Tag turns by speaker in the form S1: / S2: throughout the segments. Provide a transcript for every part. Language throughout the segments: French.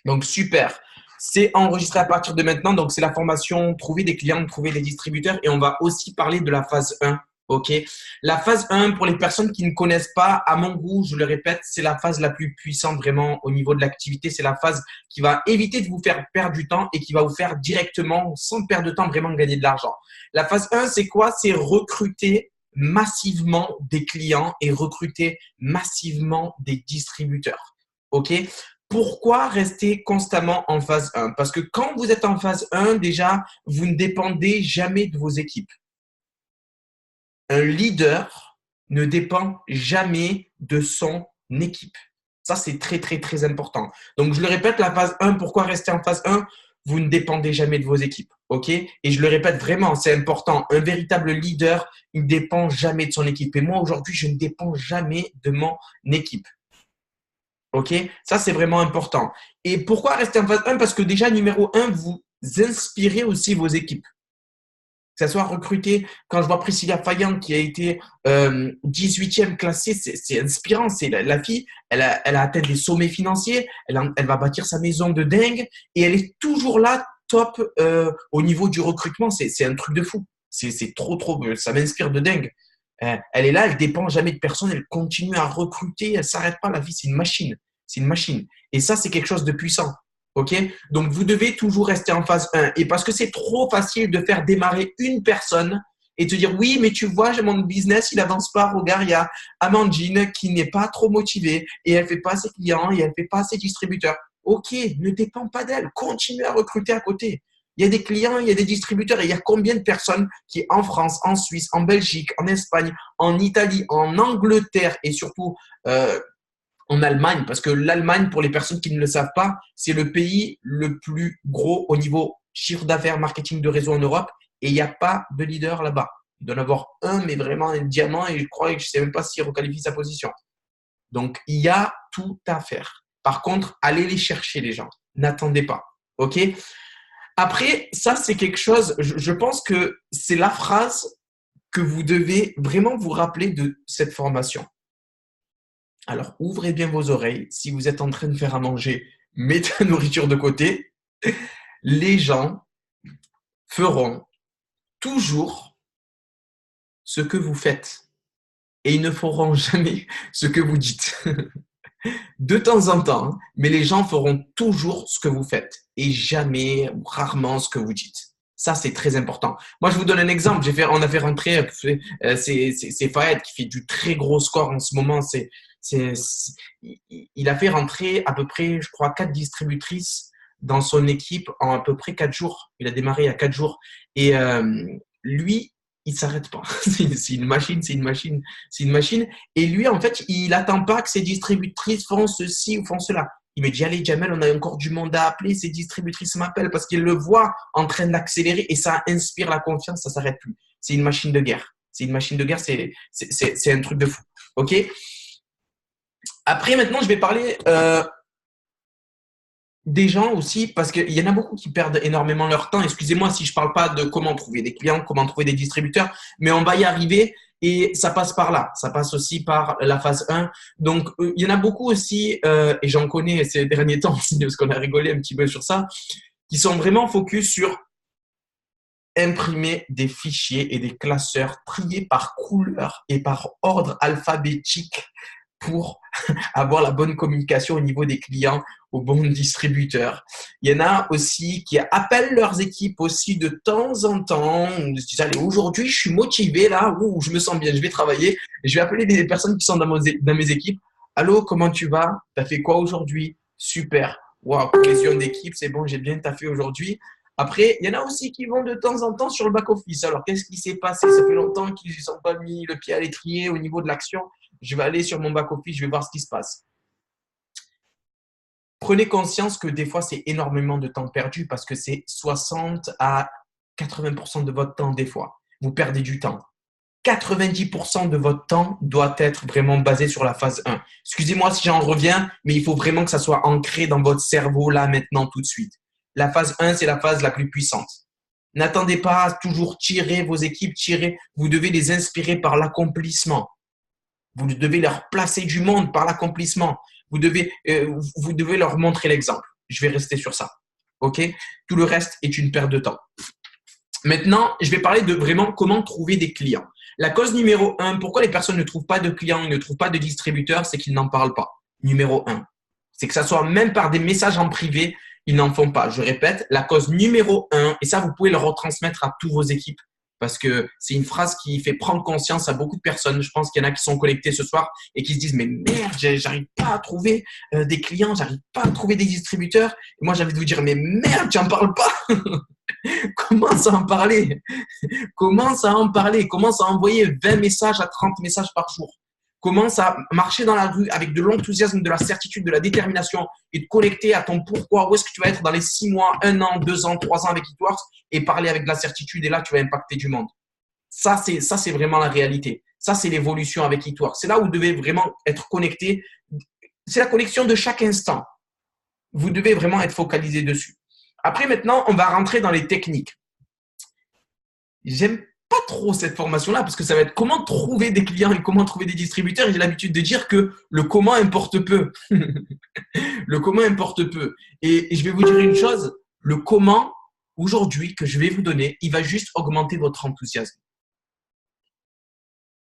S1: Donc, super. C'est enregistré à partir de maintenant. Donc, c'est la formation trouver des clients, trouver des distributeurs. Et on va aussi parler de la phase 1. OK. La phase 1, pour les personnes qui ne connaissent pas, à mon goût, je le répète, c'est la phase la plus puissante vraiment au niveau de l'activité. C'est la phase qui va éviter de vous faire perdre du temps et qui va vous faire directement, sans perdre de temps, vraiment gagner de l'argent. La phase 1, c'est quoi? C'est recruter massivement des clients et recruter massivement des distributeurs. OK? Pourquoi rester constamment en phase 1? Parce que quand vous êtes en phase 1, déjà, vous ne dépendez jamais de vos équipes. Un leader ne dépend jamais de son équipe. Ça, c'est très, très, très important. Donc, je le répète, la phase 1, pourquoi rester en phase 1? Vous ne dépendez jamais de vos équipes. OK? Et je le répète vraiment, c'est important. Un véritable leader, il ne dépend jamais de son équipe. Et moi, aujourd'hui, je ne dépends jamais de mon équipe. OK? Ça, c'est vraiment important. Et pourquoi rester en phase 1? Parce que déjà, numéro 1, vous inspirez aussi vos équipes. Que ce soit recruté, quand je vois Priscilla Fayant qui a été 18e classée, c'est inspirant. C'est la fille, elle a atteint des sommets financiers, elle va bâtir sa maison de dingue et elle est toujours là, top au niveau du recrutement. C'est un truc de fou. C'est trop, trop, ça m'inspire de dingue. Elle est là, elle dépend jamais de personne, elle continue à recruter, elle s'arrête pas. La vie, c'est une machine. C'est une machine. Et ça, c'est quelque chose de puissant. OK? Donc, vous devez toujours rester en phase 1. Et parce que c'est trop facile de faire démarrer une personne et te dire, oui, mais tu vois, mon business, il avance pas. Regarde, il y a Amandine qui n'est pas trop motivée et elle fait pas ses clients et elle fait pas ses distributeurs. OK, ne dépend pas d'elle. Continue à recruter à côté. Il y a des clients, il y a des distributeurs et il y a combien de personnes qui, en France, en Suisse, en Belgique, en Espagne, en Italie, en Angleterre et surtout en Allemagne, parce que l'Allemagne, pour les personnes qui ne le savent pas, c'est le pays le plus gros au niveau chiffre d'affaires, marketing de réseau en Europe, et il n'y a pas de leader là-bas. Il doit en avoir un, mais vraiment un diamant, et je crois que je ne sais même pas s'il requalifie sa position. Donc, il y a tout à faire. Par contre, allez les chercher, les gens. N'attendez pas. OK? Après, ça, c'est quelque chose, je pense que c'est la phrase que vous devez vraiment vous rappeler de cette formation. Alors, ouvrez bien vos oreilles. Si vous êtes en train de faire à manger, mettez la nourriture de côté. Les gens feront toujours ce que vous faites et ils ne feront jamais ce que vous dites. De temps en temps, hein, mais les gens feront toujours ce que vous faites et jamais, ou rarement ce que vous dites. Ça, c'est très important. Moi, je vous donne un exemple. On a fait rentrer, c'est Fayed qui fait du très gros score en ce moment. C'est, il a fait rentrer à peu près, je crois, 4 distributrices dans son équipe en à peu près 4 jours. Il a démarré il y a 4 jours. Et lui, il s'arrête pas. C'est une machine, c'est une machine, c'est une machine. Et lui, en fait, il attend pas que ses distributrices font ceci ou font cela. Il me dit, allez, Jamel, on a encore du monde à appeler. Ces distributrices m'appellent parce qu'ils le voient en train d'accélérer et ça inspire la confiance, ça s'arrête plus. C'est une machine de guerre. C'est une machine de guerre, c'est un truc de fou. OK? Après, maintenant, je vais parler des gens aussi, parce qu'il y en a beaucoup qui perdent énormément leur temps. Excusez-moi si je parle pas de comment trouver des clients, comment trouver des distributeurs, mais on va y arriver et ça passe par là. Ça passe aussi par la phase 1. Donc, il y en a beaucoup aussi, et j'en connais ces derniers temps aussi, parce qu'on a rigolé un petit peu sur ça, qui sont vraiment focus sur imprimer des fichiers et des classeurs triés par couleur et par ordre alphabétique pour avoir la bonne communication au niveau des clients, aux bons distributeurs. Il y en a aussi qui appellent leurs équipes aussi de temps en temps. Ils se disent, allez, aujourd'hui, je suis motivé là, ouh, je me sens bien, je vais travailler. Je vais appeler des personnes qui sont dans mes équipes. Allô, comment tu vas? T'as fait quoi aujourd'hui? Super. Waouh, cohésion d'équipe, c'est bon, j'ai bien taffé aujourd'hui. Après, il y en a aussi qui vont de temps en temps sur le back-office. Alors, qu'est-ce qui s'est passé? Ça fait longtemps qu'ils ne sont pas mis le pied à l'étrier au niveau de l'action. Je vais aller sur mon back-office, je vais voir ce qui se passe. Prenez conscience que des fois, c'est énormément de temps perdu parce que c'est 60 à 80% de votre temps des fois. Vous perdez du temps. 90% de votre temps doit être vraiment basé sur la phase 1. Excusez-moi si j'en reviens, mais il faut vraiment que ça soit ancré dans votre cerveau là, maintenant, tout de suite. La phase 1, c'est la phase la plus puissante. N'attendez pas à toujours tirer vos équipes, tirer. Vous devez les inspirer par l'accomplissement. Vous devez leur placer du monde par l'accomplissement. Vous devez leur montrer l'exemple. je vais rester sur ça. OK? Tout le reste est une perte de temps. Maintenant, je vais parler de vraiment comment trouver des clients. La cause numéro 1, pourquoi les personnes ne trouvent pas de clients, ne trouvent pas de distributeurs, c'est qu'ils n'en parlent pas. Numéro 1, c'est que ça soit même par des messages en privé, ils n'en font pas. Je répète, la cause numéro 1, et ça, vous pouvez le retransmettre à tous vos équipes parce que c'est une phrase qui fait prendre conscience à beaucoup de personnes. Je pense qu'il y en a qui sont connectés ce soir et qui se disent « Mais merde, j'arrive pas à trouver des clients, j'arrive pas à trouver des distributeurs. » Et moi, j'ai envie de vous dire « Mais merde, tu n'en parles pas !» Commence à en parler. Commence à en parler. Commence à envoyer 20 messages à 30 messages par jour. Commence à marcher dans la rue avec de l'enthousiasme, de la certitude, de la détermination et de connecter à ton pourquoi. Où est-ce que tu vas être dans les 6 mois, 1 an, 2 ans, 3 ans avec Hitworks et parler avec de la certitude. Et là, tu vas impacter du monde. Ça, c'est vraiment la réalité. Ça, c'est l'évolution avec Hitworks. C'est là où vous devez vraiment être connecté. C'est la connexion de chaque instant. Vous devez vraiment être focalisé dessus. Après, maintenant, on va rentrer dans les techniques. J'aime pas trop cette formation-là parce que ça va être comment trouver des clients et comment trouver des distributeurs. J'ai l'habitude de dire que le comment importe peu. Le comment importe peu. Et je vais vous dire une chose, le comment, aujourd'hui, que je vais vous donner, il va juste augmenter votre enthousiasme.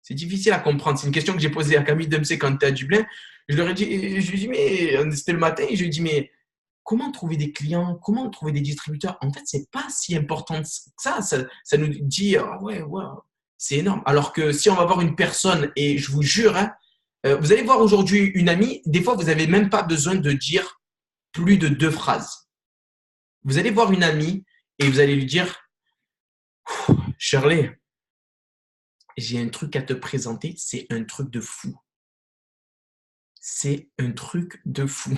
S1: C'est difficile à comprendre. C'est une question que j'ai posée à Camille Dempsey quand elle était à Dublin. Je lui ai dit, mais c'était le matin, et je lui ai dit, mais comment trouver des clients, comment trouver des distributeurs? En fait, c'est pas si important que ça. Ça nous dit, oh, ouais, c'est énorme. Alors que si on va voir une personne, et je vous jure, hein, vous allez voir aujourd'hui une amie, des fois, vous n'avez même pas besoin de dire plus de 2 phrases. Vous allez voir une amie et vous allez lui dire, Shirley, j'ai un truc à te présenter, c'est un truc de fou. C'est un truc de fou.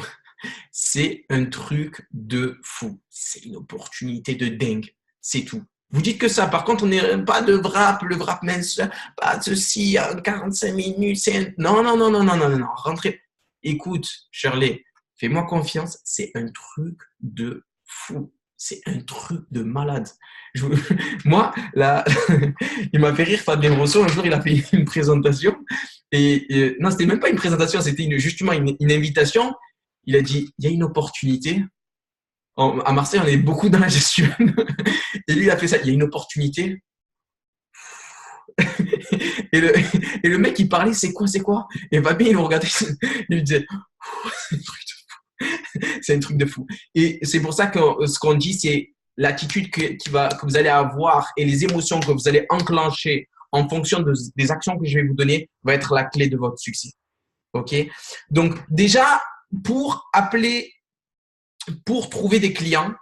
S1: C'est un truc de fou. C'est une opportunité de dingue. C'est tout. Vous dites que ça. Par contre, on n'est pas de wrap, le wrap mince, pas de ceci, 45 minutes. Non, non, non, non, non, non, non. Rentrez. Écoute, Shirley, fais-moi confiance. C'est un truc de fou. C'est un truc de malade. Moi, là, il m'a fait rire Fabien Rousseau. Un jour, il a fait une présentation. Et non, c'était même pas une présentation, c'était justement une invitation. Il a dit, il y a une opportunité. À Marseille, on est beaucoup dans la gestion. Et lui, il a fait ça. Il y a une opportunité. Et le mec, il parlait, c'est quoi? Et Fabien, il le regardait. Il lui disait, c'est un truc de fou. Et c'est pour ça que ce qu'on dit, c'est l'attitude que vous allez avoir et les émotions que vous allez enclencher en fonction des actions que je vais vous donner va être la clé de votre succès. OK? Donc, déjà, pour trouver des clients,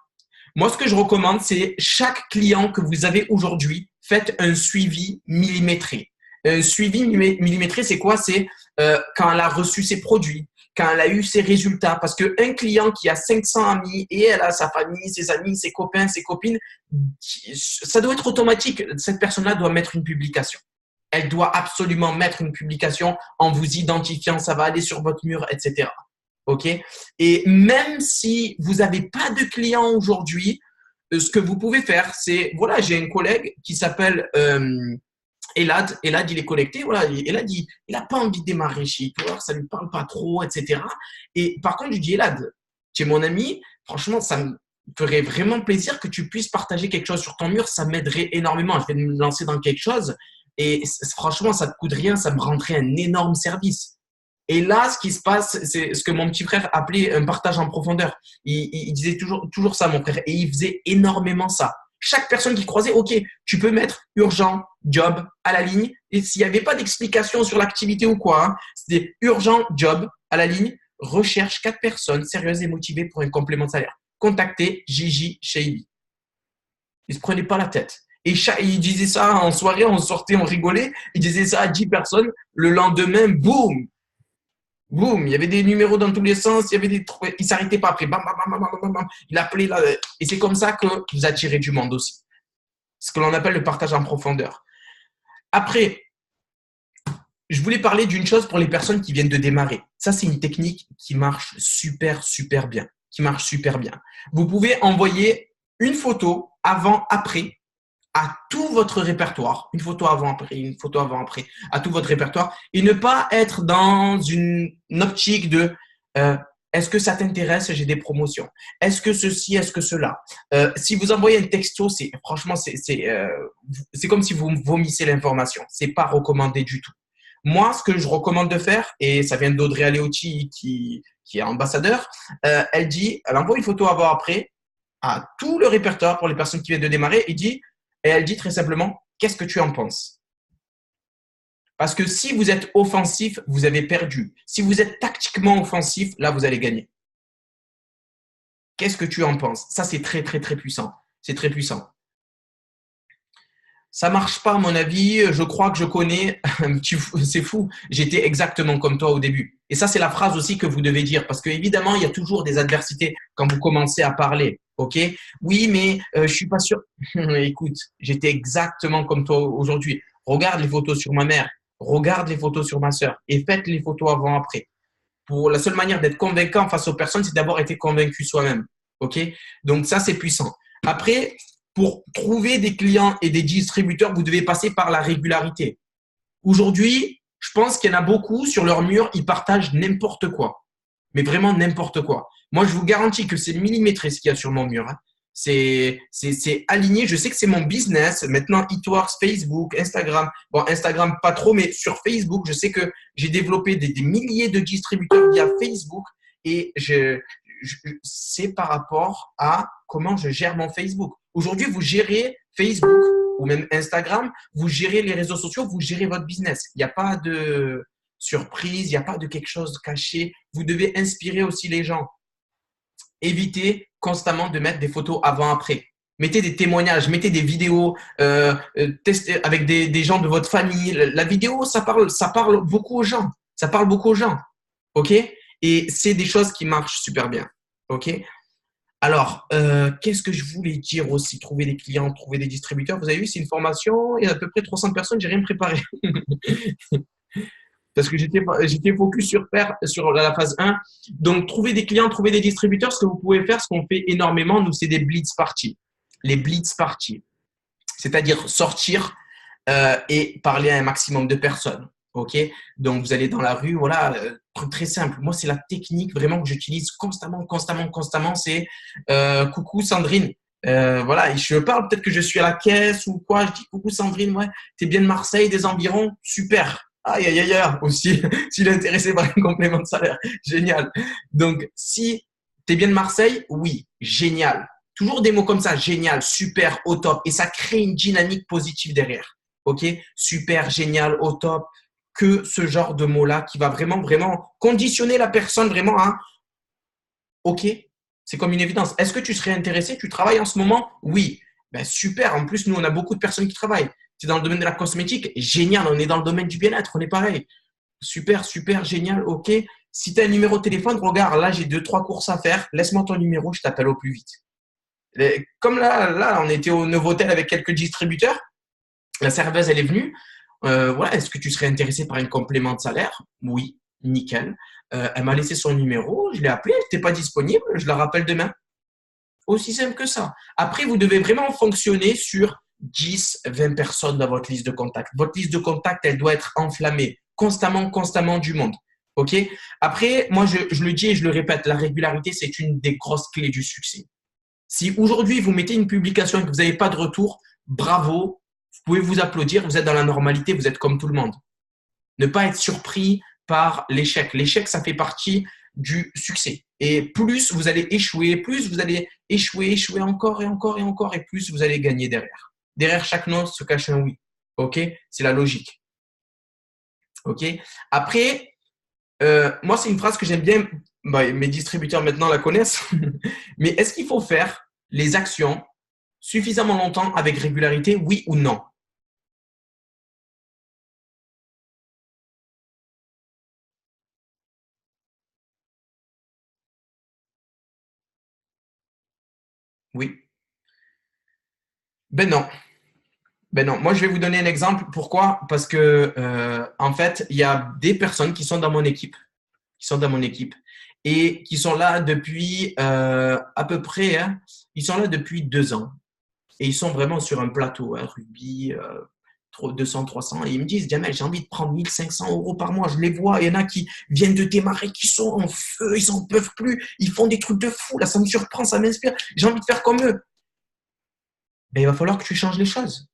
S1: moi, ce que je recommande, c'est chaque client que vous avez aujourd'hui, faites un suivi millimétré. Un suivi millimétré, c'est quoi? C'est quand elle a reçu ses produits, quand elle a eu ses résultats. Parce qu'un client qui a 500 amis et elle a sa famille, ses amis, ses copains, ses copines, ça doit être automatique. Cette personne-là doit mettre une publication. Elle doit absolument mettre une publication en vous identifiant. Ça va aller sur votre mur, etc. OK? Et même si vous n'avez pas de clients aujourd'hui, ce que vous pouvez faire, c'est, voilà, j'ai un collègue qui s'appelle Elad. Elad, il est connecté. Voilà, Elad, il n'a pas envie de démarrer chez Hitworks, ça ne lui parle pas trop, etc. Et par contre, je lui dis, Elad, tu es mon ami, franchement, ça me ferait vraiment plaisir que tu puisses partager quelque chose sur ton mur, ça m'aiderait énormément. Je vais me lancer dans quelque chose et franchement, ça ne te coûte rien, ça me rendrait un énorme service. Et là, ce qui se passe, c'est ce que mon petit frère appelait un partage en profondeur. Il disait toujours ça, mon frère, et il faisait énormément ça. Chaque personne qui croisait, OK, tu peux mettre urgent, job, à la ligne. Et s'il n'y avait pas d'explication sur l'activité ou quoi, hein, c'était urgent, job, à la ligne, recherche 4 personnes sérieuses et motivées pour un complément de salaire. Contactez Gigi Shaibi. Il ne se prenait pas la tête. Et il disait ça en soirée, on sortait, on rigolait. Il disait ça à 10 personnes. Le lendemain, boum, boum, il y avait des numéros dans tous les sens, il ne s'arrêtait pas après. Bam, bam, bam, bam, bam, bam. Il appelait là. Et c'est comme ça que vous attirez du monde aussi. Ce que l'on appelle le partage en profondeur. Après, je voulais parler d'une chose pour les personnes qui viennent de démarrer. Ça, c'est une technique qui marche super, super bien. Vous pouvez envoyer une photo avant-après à tout votre répertoire, une photo avant-après, à tout votre répertoire, et ne pas être dans une optique de Est-ce que ça t'intéresse? J'ai des promotions. Est-ce que ceci, est-ce que cela? Si vous envoyez un texto, franchement, c'est comme si vous vomissez l'information. C'est pas recommandé du tout. Moi, ce que je recommande de faire, et ça vient d'Audrey Aleotti qui est ambassadeur, elle envoie une photo avant-après à tout le répertoire pour les personnes qui viennent de démarrer et elle dit très simplement, qu'est-ce que tu en penses? Parce que si vous êtes offensif, vous avez perdu. Si vous êtes tactiquement offensif, là, vous allez gagner. Qu'est-ce que tu en penses? Ça, c'est très, très, très puissant. C'est très puissant. Ça marche pas, à mon avis. Je crois que je connais. C'est fou. J'étais exactement comme toi au début. Et ça, c'est la phrase aussi que vous devez dire. Parce que, évidemment, il y a toujours des adversités quand vous commencez à parler. OK? Oui, mais je suis pas sûr. Écoute, j'étais exactement comme toi aujourd'hui. Regarde les photos sur ma mère. Regarde les photos sur ma sœur. Et faites les photos avant-après. Pour la seule manière d'être convaincant face aux personnes, c'est d'avoir été convaincu soi-même. OK? Donc, ça, c'est puissant. Après, pour trouver des clients et des distributeurs, vous devez passer par la régularité. Aujourd'hui, je pense qu'il y en a beaucoup sur leur mur, ils partagent n'importe quoi. Mais vraiment n'importe quoi. Moi, je vous garantis que c'est millimétré ce qu'il y a sur mon mur. Hein. C'est aligné. Je sais que c'est mon business. Maintenant, Eatworks, Facebook, Instagram. Bon, Instagram, pas trop, mais sur Facebook, je sais que j'ai développé des milliers de distributeurs via Facebook et c'est par rapport à comment je gère mon Facebook. Aujourd'hui, vous gérez Facebook ou même Instagram, vous gérez les réseaux sociaux, vous gérez votre business. Il n'y a pas de surprise, il n'y a pas de quelque chose caché. Vous devez inspirer aussi les gens. Évitez constamment de mettre des photos avant-après. Mettez des témoignages, mettez des vidéos, testez avec des gens de votre famille. La vidéo, ça parle beaucoup aux gens. Ça parle beaucoup aux gens. OK? Et c'est des choses qui marchent super bien. OK? Alors, qu'est-ce que je voulais dire aussi? Trouver des clients, trouver des distributeurs. Vous avez vu, c'est une formation. Il y a à peu près 300 personnes. J'ai rien préparé. Parce que j'étais focus sur la phase 1. Donc, trouver des clients, trouver des distributeurs. Ce que vous pouvez faire, ce qu'on fait énormément, nous, c'est des blitz parties. Les blitz parties. C'est-à-dire sortir et parler à un maximum de personnes. OK? Donc, vous allez dans la rue, voilà, truc très simple. Moi, c'est la technique vraiment que j'utilise constamment. C'est coucou Sandrine. Voilà, je parle, peut-être que je suis à la caisse ou quoi. Je dis coucou Sandrine, ouais, t'es bien de Marseille, des environs? Super. Aïe, aïe, aïe, aïe, aussi, s'il est intéressé par un complément de salaire. Génial. Donc, si t'es bien de Marseille, oui, génial. Toujours des mots comme ça, génial, super, au top. Et ça crée une dynamique positive derrière. OK? Super, génial, au top. Que ce genre de mots-là qui va vraiment, vraiment conditionner la personne vraiment à OK, c'est comme une évidence. Est-ce que tu serais intéressé? Tu travailles en ce moment? Oui. Ben, super. En plus, nous, on a beaucoup de personnes qui travaillent. Tu es dans le domaine de la cosmétique? Génial. On est dans le domaine du bien-être. On est pareil. Super, super, génial. OK. Si tu as un numéro de téléphone, regarde, là, j'ai 2, 3 courses à faire. Laisse-moi ton numéro, je t'appelle au plus vite. Comme là, on était au Novotel avec quelques distributeurs. La serveuse, elle est venue. Voilà, est-ce que tu serais intéressé par un complément de salaire? Oui, nickel. Elle m'a laissé son numéro, je l'ai appelé, elle n'était pas disponible, je la rappelle demain. Aussi simple que ça. Après, vous devez vraiment fonctionner sur 10, 20 personnes dans votre liste de contacts. Votre liste de contacts, elle doit être enflammée constamment du monde. OK? Après, moi, je le dis et je le répète, la régularité, c'est une des grosses clés du succès. Si aujourd'hui, vous mettez une publication et que vous n'avez pas de retour, bravo, vous pouvez vous applaudir, vous êtes dans la normalité, vous êtes comme tout le monde. Ne pas être surpris par l'échec. L'échec, ça fait partie du succès. Et plus vous allez échouer, plus vous allez échouer encore et plus vous allez gagner derrière. Derrière chaque non se cache un oui. OK? C'est la logique. OK? Après, moi, c'est une phrase que j'aime bien. Mes distributeurs maintenant la connaissent. Mais est-ce qu'il faut faire les actions suffisamment longtemps avec régularité, oui ou non? Oui. Ben non. Ben non. Moi, je vais vous donner un exemple. Pourquoi? Parce que en fait, il y a des personnes qui sont dans mon équipe, et qui sont là depuis à peu près, ils sont là depuis 2 ans et ils sont vraiment sur un plateau, hein, rugby. 200, 300, et ils me disent, Jamel, j'ai envie de prendre 1 500 € par mois. Je les vois, il y en a qui viennent de démarrer, qui sont en feu, ils n'en peuvent plus, ils font des trucs de fou, là, ça me surprend, ça m'inspire, j'ai envie de faire comme eux. Ben, il va falloir que tu changes les choses.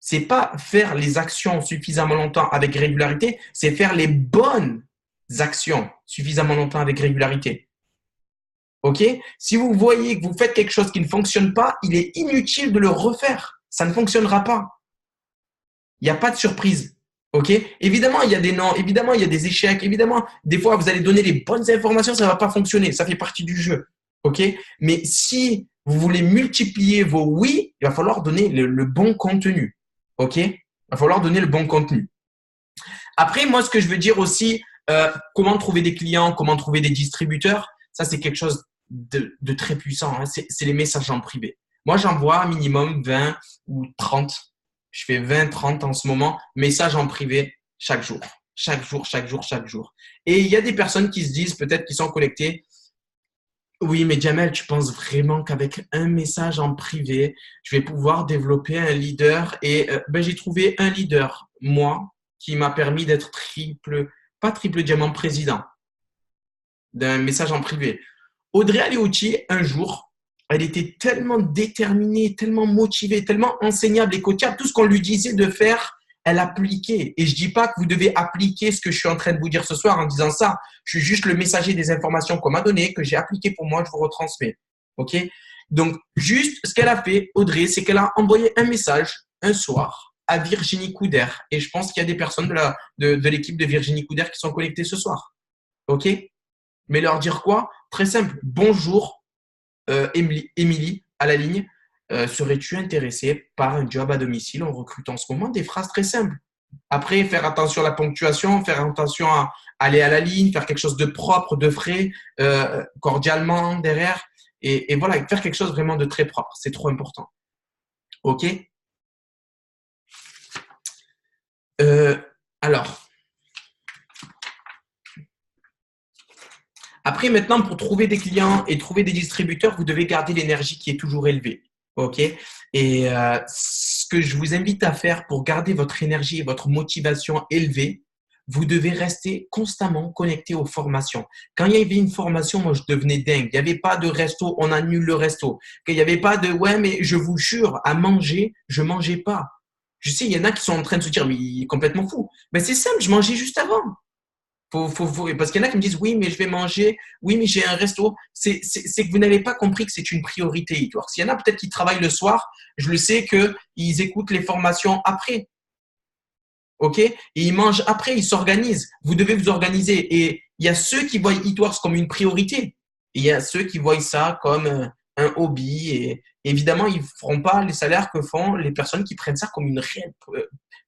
S1: C'est pas faire les actions suffisamment longtemps avec régularité, c'est faire les bonnes actions suffisamment longtemps avec régularité. OK? Si vous voyez que vous faites quelque chose qui ne fonctionne pas, il est inutile de le refaire. Ça ne fonctionnera pas. Il n'y a pas de surprise. OK? Évidemment, il y a des non, évidemment, il y a des échecs, évidemment, des fois, vous allez donner les bonnes informations, ça ne va pas fonctionner. Ça fait partie du jeu. OK? Mais si vous voulez multiplier vos oui, il va falloir donner le bon contenu. OK? Il va falloir donner le bon contenu. Après, moi, ce que je veux dire aussi, comment trouver des clients, comment trouver des distributeurs, ça, c'est quelque chose de très puissant. Hein. C'est les messages en privé. Moi, j'envoie un minimum 20 ou 30. Je fais 20, 30 en ce moment, messages en privé chaque jour. Chaque jour, chaque jour, chaque jour. Et il y a des personnes qui se disent, peut-être qui sont connectées, oui, mais Jamel, tu penses vraiment qu'avec un message en privé, je vais pouvoir développer un leader? Et ben, j'ai trouvé un leader, moi, qui m'a permis d'être pas triple diamant président d'un message en privé. Audrey Aleotti, un jour, elle était tellement déterminée, tellement motivée, tellement enseignable et coachable. Tout ce qu'on lui disait de faire, elle appliquait. Et je dis pas que vous devez appliquer ce que je suis en train de vous dire ce soir en disant ça. Je suis juste le messager des informations qu'on m'a données, que j'ai appliqué pour moi, je vous retransmets. OK? Donc, juste ce qu'elle a fait, Audrey, c'est qu'elle a envoyé un message un soir à Virginie Couder. Et je pense qu'il y a des personnes de l'équipe de Virginie Couder qui sont connectées ce soir. OK? Mais leur dire quoi? Très simple. Bonjour, Émilie, à la ligne. Serais-tu intéressé par un job à domicile? On recrute en ce moment des phrases très simples. Après, faire attention à la ponctuation, faire attention à aller à la ligne, faire quelque chose de propre, de frais, cordialement derrière. Et voilà, faire quelque chose vraiment de très propre. C'est trop important. OK? Alors, après, maintenant, pour trouver des clients et trouver des distributeurs, vous devez garder l'énergie qui est toujours élevée. OK? Et ce que je vous invite à faire pour garder votre énergie et votre motivation élevée, vous devez rester constamment connecté aux formations. Quand il y avait une formation, moi, je devenais dingue. Il n'y avait pas de resto, on annule le resto. Qu'il n'y avait pas de, ouais, mais je vous jure, à manger, je mangeais pas. Je sais, il y en a qui sont en train de se dire, mais il est complètement fou. Mais c'est simple, je mangeais juste avant. Parce qu'il y en a qui me disent, oui, mais je vais manger, oui, mais j'ai un resto. C'est que vous n'avez pas compris que c'est une priorité, Edouard. S'il y en a peut-être qui travaillent le soir, je le sais qu'ils écoutent les formations après. OK? Et ils mangent après, ils s'organisent. Vous devez vous organiser. Et il y a ceux qui voient Eatworks comme une priorité. Et il y a ceux qui voient ça comme un hobby. Et évidemment, ils ne feront pas les salaires que font les personnes qui prennent ça comme une réelle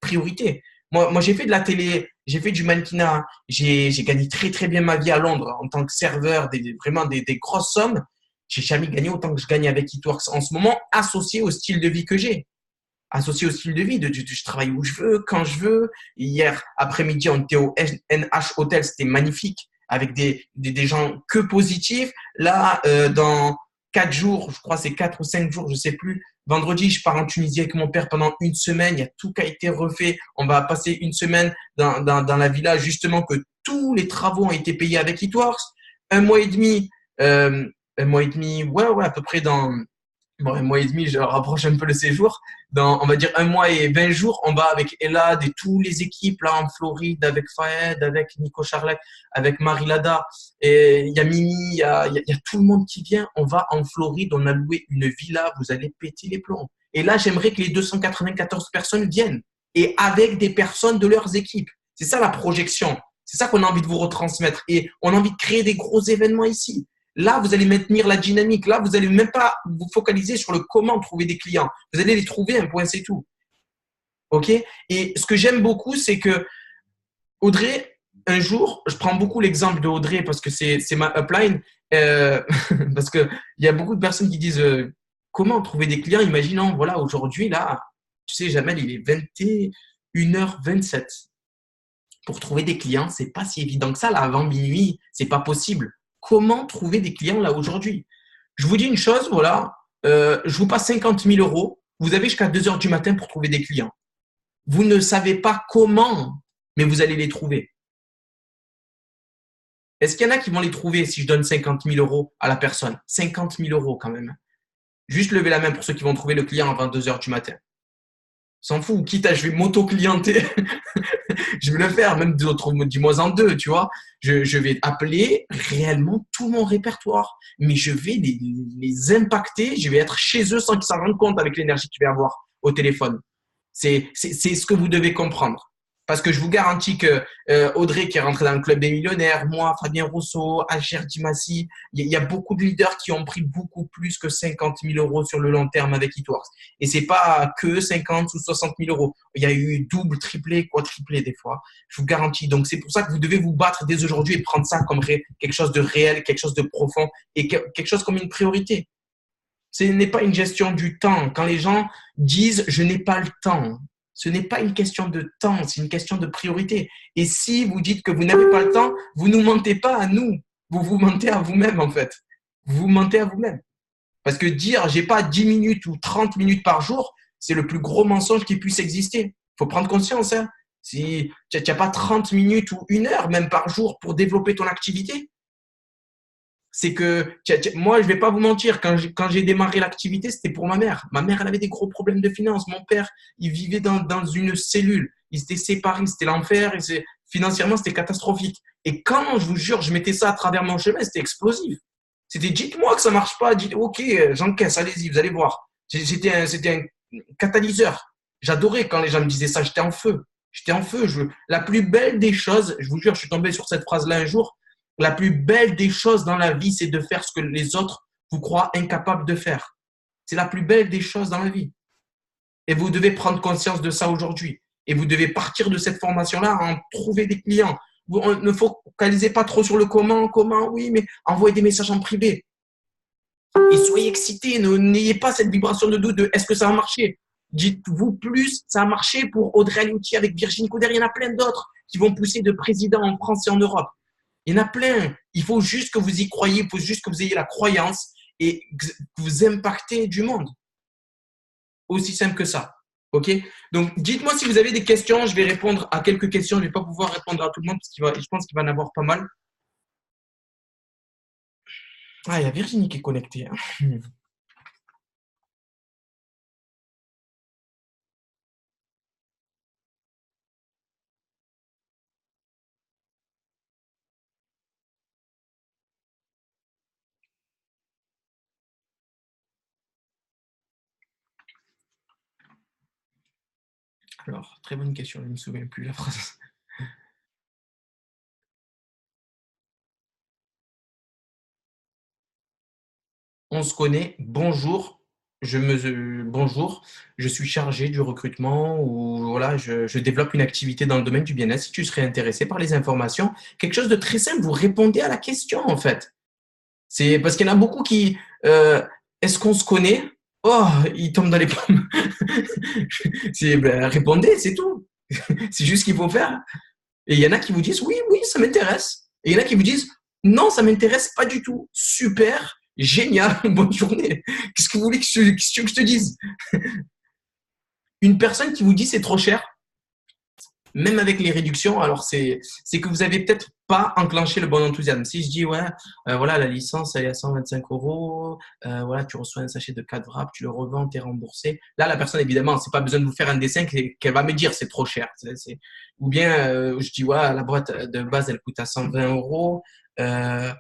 S1: priorité. Moi j'ai fait de la télé, j'ai fait du mannequinat, j'ai gagné très très bien ma vie à Londres en tant que serveur, vraiment des grosses sommes. J'ai jamais gagné autant que je gagne avec Eatworks en ce moment, associé au style de vie que j'ai. Associé au style de vie, je travaille où je veux, quand je veux. Hier après-midi, on était au NH Hotel, c'était magnifique, avec des gens que positifs. Là, dans 4 jours, je crois c'est 4 ou 5 jours, je sais plus. Vendredi, je pars en Tunisie avec mon père pendant une semaine. Il y a tout qui a été refait. On va passer une semaine dans la villa, justement, que tous les travaux ont été payés avec Eatworks. 1 mois et demi, euh, 1 mois et demi, ouais, à peu près dans, bon, 1 mois et demi, je rapproche un peu le séjour. Dans, on va dire 1 mois et 20 jours, on va avec Elad et toutes les équipes là en Floride, avec Fahed, avec Nico Charlet, avec Marie Lada. Et il y a Mimi, il y a tout le monde qui vient. On va en Floride, on a loué une villa, vous allez péter les plombs. Et là, j'aimerais que les 294 personnes viennent et avec des personnes de leurs équipes. C'est ça la projection. C'est ça qu'on a envie de vous retransmettre. Et on a envie de créer des gros événements ici. Là, vous allez maintenir la dynamique. Là, vous n'allez même pas vous focaliser sur le comment trouver des clients. Vous allez les trouver, un point, c'est tout. OK? Et ce que j'aime beaucoup, c'est que Audrey, un jour, je prends beaucoup l'exemple de Audrey parce que c'est ma upline. Parce qu'il y a beaucoup de personnes qui disent comment trouver des clients. Imaginons, voilà, aujourd'hui, là, tu sais, Jamel, il est 21h27. Pour trouver des clients, c'est pas si évident que ça. Là, avant minuit, c'est pas possible. Comment trouver des clients là aujourd'hui? Je vous dis une chose, voilà, je vous passe 50 000 euros. Vous avez jusqu'à 2 heures du matin pour trouver des clients. Vous ne savez pas comment, mais vous allez les trouver. Est-ce qu'il y en a qui vont les trouver si je donne 50 000 euros à la personne? 50 000 euros quand même. Juste lever la main pour ceux qui vont trouver le client à 22 heures du matin. S'en fout, quitte à je vais m'auto-clienter, je vais le faire, même du mois en deux, tu vois. Je vais appeler réellement tout mon répertoire, mais je vais les impacter, je vais être chez eux sans qu'ils s'en rendent compte avec l'énergie qu'il va avoir au téléphone. C'est ce que vous devez comprendre. Parce que je vous garantis que Audrey qui est rentrée dans le club des millionnaires, moi, Fabien Rousseau, Acher Dimassi, il y a beaucoup de leaders qui ont pris beaucoup plus que 50 000 euros sur le long terme avec Itworks. Et c'est pas que 50 ou 60 000 euros. Il y a eu double, triplé, quadruplé des fois. Je vous garantis. Donc c'est pour ça que vous devez vous battre dès aujourd'hui et prendre ça comme quelque chose de réel, quelque chose de profond et quelque chose comme une priorité. Ce n'est pas une gestion du temps. Quand les gens disent « je n'ai pas le temps », ce n'est pas une question de temps, c'est une question de priorité. Et si vous dites que vous n'avez pas le temps, vous ne nous mentez pas à nous. Vous vous mentez à vous-même, en fait. Vous vous mentez à vous-même. Parce que dire « j'ai pas 10 minutes ou 30 minutes par jour », c'est le plus gros mensonge qui puisse exister. Il faut prendre conscience. Hein. Si tu n'as pas 30 minutes ou 1 heure même par jour pour développer ton activité, c'est que moi, je vais pas vous mentir, quand j'ai démarré l'activité, c'était pour ma mère. Ma mère, elle avait des gros problèmes de finances. Mon père, il vivait dans une cellule. Ils étaient séparés, c'était l'enfer. Financièrement, c'était catastrophique. Et quand, je vous jure, je mettais ça à travers mon chemin, c'était explosif. C'était dites-moi que ça marche pas, dites ok, j'encaisse, allez-y, vous allez voir. C'était un catalyseur. J'adorais quand les gens me disaient ça, j'étais en feu. J'étais en feu. La plus belle des choses, je vous jure, je suis tombé sur cette phrase-là un jour. La plus belle des choses dans la vie, c'est de faire ce que les autres vous croient incapables de faire. C'est la plus belle des choses dans la vie. Et vous devez prendre conscience de ça aujourd'hui. Et vous devez partir de cette formation-là en trouver des clients. Vous ne focalisez pas trop sur le comment, oui, mais envoyez des messages en privé. Et soyez excités, n'ayez pas cette vibration de doute de est-ce que ça a marché. Dites-vous plus, ça a marché pour Audrey Aliotti avec Virginie Couder. Il y en a plein d'autres qui vont pousser de président en France et en Europe. Il y en a plein. Il faut juste que vous y croyez, il faut juste que vous ayez la croyance et que vous impactez du monde. Aussi simple que ça. OK? Donc, dites-moi si vous avez des questions. Je vais répondre à quelques questions. Je ne vais pas pouvoir répondre à tout le monde parce je pense qu'il va en avoir pas mal. Ah, il y a Virginie qui est connectée. Hein. Alors, très bonne question. Je ne me souviens plus la phrase. On se connaît. Bonjour. Bonjour. Je suis chargé du recrutement ou voilà, je développe une activité dans le domaine du bien-être. Si tu serais intéressé par les informations, quelque chose de très simple, vous répondez à la question en fait. C'est parce qu'il y en a beaucoup qui est-ce qu'on se connaît? Oh, ils tombent dans les pommes. Répondez, c'est tout. C'est juste ce qu'il faut faire. Et il y en a qui vous disent oui, oui, ça m'intéresse. Et il y en a qui vous disent non, ça m'intéresse pas du tout. Super, génial, bonne journée. Qu'est-ce que vous voulez que je te dise? Une personne qui vous dit c'est trop cher, même avec les réductions, alors c'est que vous avez peut-être pas enclenché le bon enthousiasme. Si je dis ouais, voilà, la licence elle est à 125 euros, voilà, tu reçois un sachet de 4 wraps, tu le revends, tu es remboursé. Là, la personne, évidemment, c'est pas besoin de vous faire un dessin qu'elle va me dire c'est trop cher. Ou bien je dis ouais, la boîte de base elle coûte à 120 euros. Là,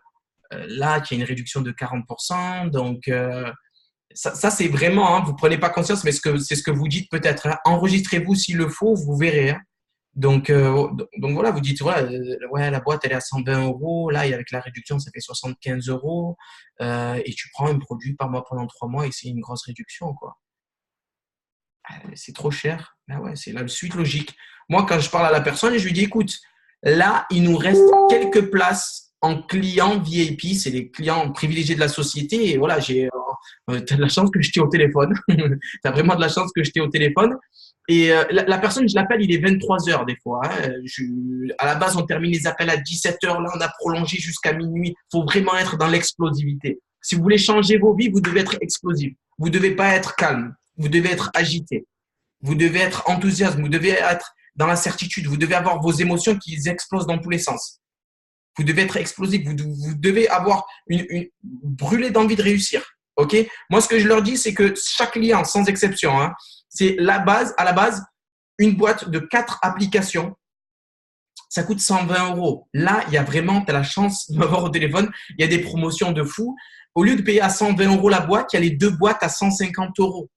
S1: il y a une réduction de 40%. Donc, ça c'est vraiment, hein, vous prenez pas conscience, mais c'est ce que vous dites peut-être. Hein. Enregistrez-vous s'il le faut, vous verrez. Hein. Donc voilà, vous dites ouais, la boîte elle est à 120 euros. Là, et avec la réduction, ça fait 75 euros. Et tu prends un produit par mois pendant 3 mois et c'est une grosse réduction, quoi. C'est trop cher. Ben ouais, c'est la suite logique. Moi, quand je parle à la personne, je lui dis écoute, là, il nous reste quelques places en clients VIP, c'est les clients privilégiés de la société. Et voilà, tu as de la chance que je t'ai au téléphone. Tu as vraiment de la chance que je t'ai au téléphone. Et la personne, je l'appelle, il est 23 heures des fois. Hein. À la base, on termine les appels à 17 heures. Là, on a prolongé jusqu'à minuit. Il faut vraiment être dans l'explosivité. Si vous voulez changer vos vies, vous devez être explosif. Vous ne devez pas être calme. Vous devez être agité. Vous devez être enthousiaste, vous devez être dans la certitude, vous devez avoir vos émotions qui explosent dans tous les sens. Vous devez être explosif, vous devez avoir brûler d'envie de réussir. Ok. Moi, ce que je leur dis, c'est que chaque client, sans exception, hein, c'est à la base, une boîte de 4 applications. Ça coûte 120 euros. Là, il y a vraiment, tu as la chance de m'avoir au téléphone. Il y a des promotions de fou. Au lieu de payer à 120 euros la boîte, il y a les 2 boîtes à 150 euros.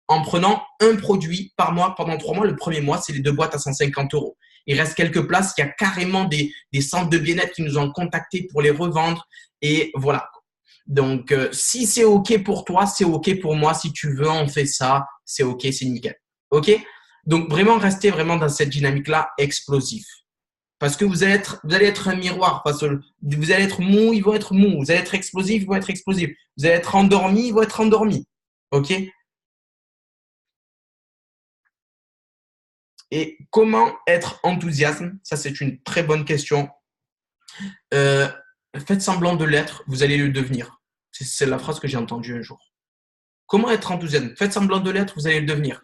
S1: En prenant un produit par mois pendant 3 mois. Le premier mois, c'est les 2 boîtes à 150 euros. Il reste quelques places. Il y a carrément des centres de bien-être qui nous ont contactés pour les revendre. Et voilà. Donc, si c'est OK pour toi, c'est OK pour moi. Si tu veux, on fait ça. C'est OK, c'est nickel. OK. Donc, vraiment, restez vraiment dans cette dynamique-là explosif. Parce que vous allez être un miroir. Vous allez être mou, ils vont être mou. Vous allez être explosif, ils vont être explosifs. Vous allez être endormi, ils vont être endormis. OK. Et comment être enthousiaste? Ça, c'est une très bonne question. Euh, Faites semblant de l'être, vous allez le devenir. C'est la phrase que j'ai entendue un jour. Comment être enthousiaste? Faites semblant de l'être, vous allez le devenir.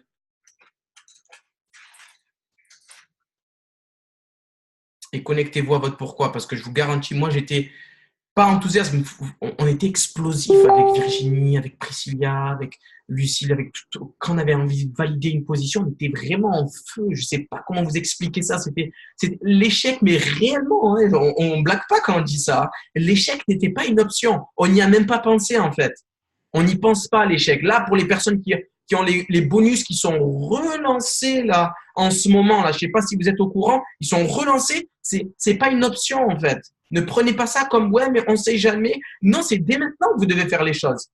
S1: Et connectez-vous à votre pourquoi, parce que je vous garantis, moi, j'étais pas enthousiaste, on était explosif avec Virginie, avec Priscilla, avec Lucille, avec tout. Quand on avait envie de valider une position, on était vraiment en feu. Je sais pas comment vous expliquer ça. C'était l'échec, mais réellement, hein, on blague pas quand on dit ça. L'échec n'était pas une option. On n'y a même pas pensé en fait. On n'y pense pas à l'échec. Là, pour les personnes qui ont les bonus qui sont relancés là en ce moment là, je sais pas si vous êtes au courant, ils sont relancés. C'est pas une option en fait. Ne prenez pas ça comme ouais, mais on sait jamais. Non, c'est dès maintenant que vous devez faire les choses.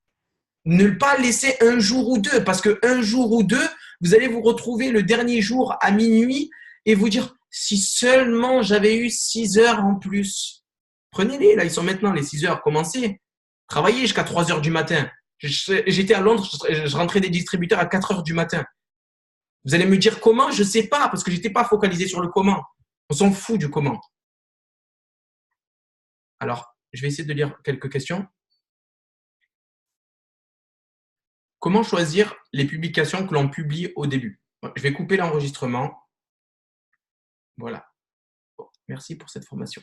S1: Ne pas laisser un jour ou deux, parce que un jour ou deux, vous allez vous retrouver le dernier jour à minuit et vous dire si seulement j'avais eu 6 heures en plus. Prenez-les, là, ils sont maintenant les 6 heures. Commencez. Travaillez jusqu'à 3 heures du matin. J'étais à Londres, je rentrais des distributeurs à 4 heures du matin. Vous allez me dire comment? Je sais pas, parce que j'étais pas focalisé sur le comment. On s'en fout du comment. Alors, je vais essayer de lire quelques questions. Comment choisir les publications que l'on publie au début? Je vais couper l'enregistrement. Voilà. Bon, merci pour cette formation.